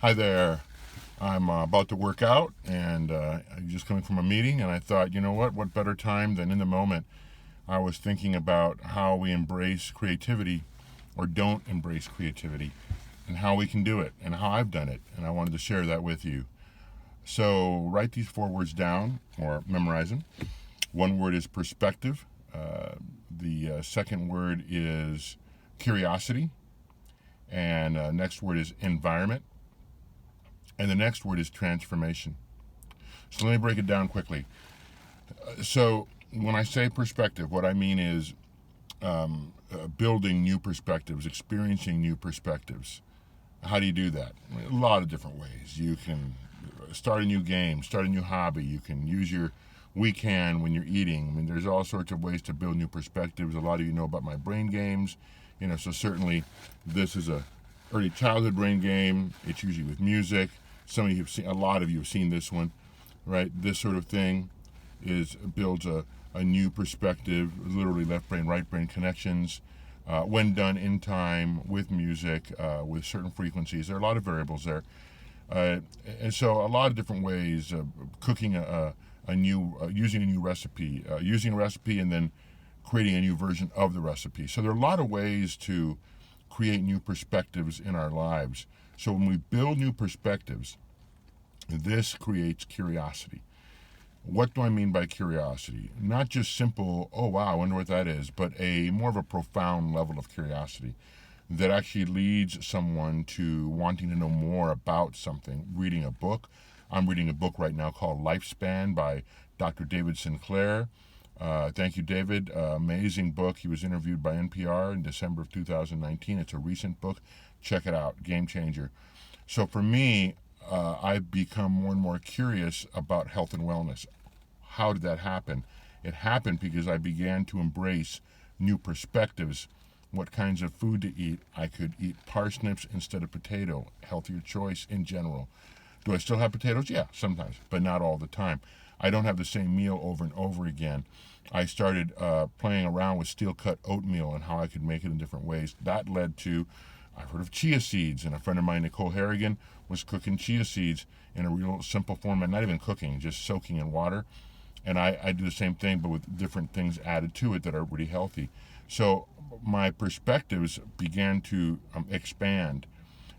Hi there. I'm about to work out and I'm just coming from a meeting, and I thought, you know what? What better time than in the moment? I was thinking about how we embrace creativity or don't embrace creativity and how we can do it and how I've done it. And I wanted to share that with you. So write these four words down or memorize them. One word is perspective. The second word is curiosity. And next word is environment. And the next word is transformation. So let me break it down quickly. So when I say perspective, what I mean is building new perspectives, experiencing new perspectives. How do you do that? A lot of different ways. You can start a new game, start a new hobby. You can use your weekend when you're eating. I mean, there's all sorts of ways to build new perspectives. A lot of you know about my brain games, so certainly this is a early childhood brain game. It's usually with music. Some of you have seen, a lot of you have seen this one, right? This sort of thing builds a new perspective, literally left brain, right brain connections. When done in time with music, with certain frequencies, there are a lot of variables there. And so a lot of different ways, cooking using a new recipe, using a recipe and then creating a new version of the recipe. So there are a lot of ways to create new perspectives in our lives. So when we build new perspectives, this creates curiosity. What do I mean by curiosity? Not just simple, oh wow, I wonder what that is, but a more of a profound level of curiosity that actually leads someone to wanting to know more about something. Reading a book. I'm reading a book right now called Lifespan by Dr. David Sinclair. Thank you, David. Amazing book. He was interviewed by NPR in December of 2019. It's a recent book. Check it out. Game changer. So for me, I've become more and more curious about health and wellness. How did that happen? It happened because I began to embrace new perspectives. What kinds of food to eat? I could eat parsnips instead of potato. Healthier choice in general. Do I still have potatoes? Yeah, sometimes, but not all the time. I don't have the same meal over and over again. I started playing around with steel cut oatmeal and how I could make it in different ways. That led to, I've heard of chia seeds, and a friend of mine, Nicole Harrigan, was cooking chia seeds in a real simple format, not even cooking, just soaking in water. And I do the same thing, but with different things added to it that are really healthy. So my perspectives began to expand,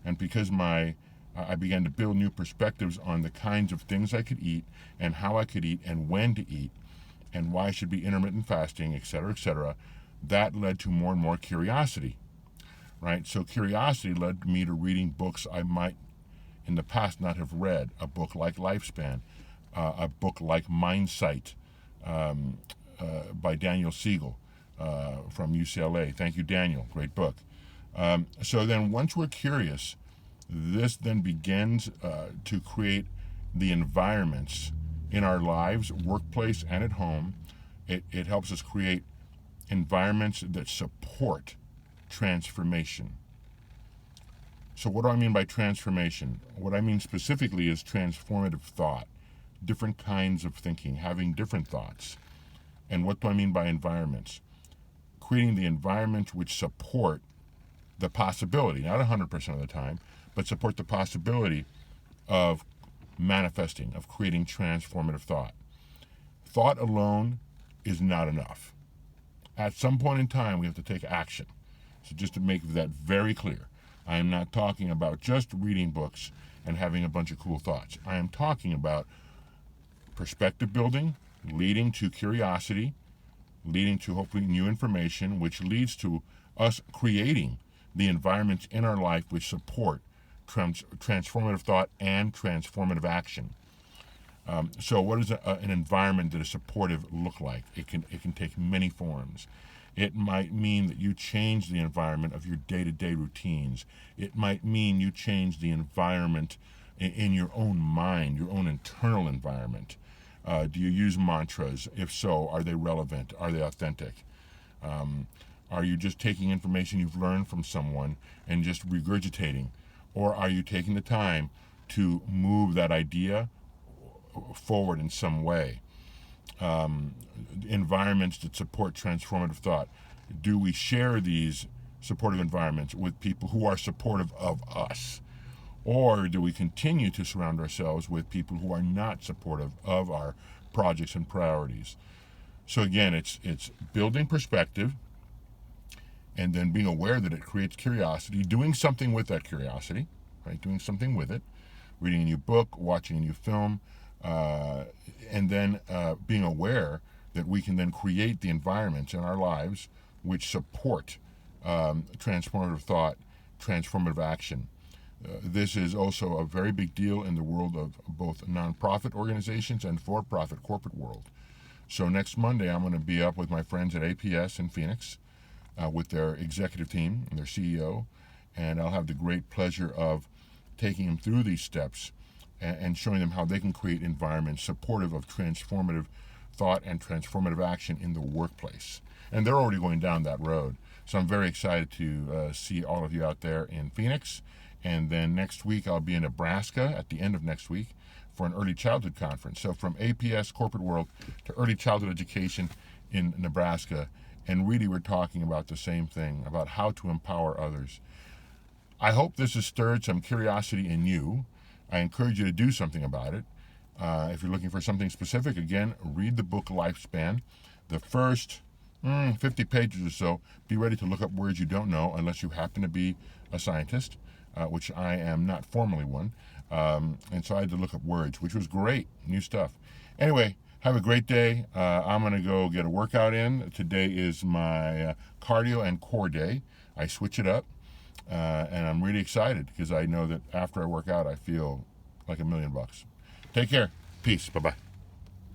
and because I began to build new perspectives on the kinds of things I could eat and how I could eat and when to eat and why I should be intermittent fasting, etc., that led to more and more curiosity, right? So curiosity led me to reading books I might in the past not have read. A book like Lifespan, a book like Mindsight by Daniel Siegel from UCLA. Thank you, Daniel. Great book. So then once we're curious, this then begins to create the environments in our lives, workplace and at home. It helps us create environments that support transformation. So what do I mean by transformation? What I mean specifically is transformative thought, different kinds of thinking, having different thoughts. And what do I mean by environments? Creating the environments which support the possibility, not 100% of the time, but support the possibility of manifesting, of creating transformative thought. Thought alone is not enough. At some point in time, we have to take action. So just to make that very clear, I am not talking about just reading books and having a bunch of cool thoughts. I am talking about perspective building, leading to curiosity, leading to hopefully new information, which leads to us creating the environments in our life which support transformative thought and transformative action. So what does an environment that is supportive look like? It can take many forms. It might mean that you change the environment of your day-to-day routines. It might mean you change the environment in your own mind, your own internal environment. Do you use mantras? If so, are they relevant? Are they authentic? Are you just taking information you've learned from someone and just regurgitating? Or are you taking the time to move that idea forward in some way? Environments that support transformative thought. Do we share these supportive environments with people who are supportive of us? Or do we continue to surround ourselves with people who are not supportive of our projects and priorities? So again, it's building perspective, and then being aware that it creates curiosity, doing something with that curiosity, right? Doing something with it, reading a new book, watching a new film, and then being aware that we can then create the environments in our lives which support transformative thought, transformative action. This is also a very big deal in the world of both nonprofit organizations and for-profit corporate world. So next Monday, I'm going to be up with my friends at APS in Phoenix with their executive team and their CEO, and I'll have the great pleasure of taking them through these steps and showing them how they can create environments supportive of transformative thought and transformative action in the workplace. And they're already going down that road. So I'm very excited to see all of you out there in Phoenix. And then next week, I'll be in Nebraska at the end of next week for an early childhood conference. So from APS Corporate World to early childhood education in Nebraska. And really, we're talking about the same thing, about how to empower others. I hope this has stirred some curiosity in you. I encourage you to do something about it. If you're looking for something specific, again, read the book Lifespan. The first 50 pages or so, be ready to look up words you don't know unless you happen to be a scientist, which I am not formally one. And so I had to look up words, which was great, new stuff. Anyway, have a great day. I'm going to go get a workout in. Today is my cardio and core day. I switch it up, and I'm really excited because I know that after I work out, I feel like $1,000,000. Take care. Peace. Bye-bye.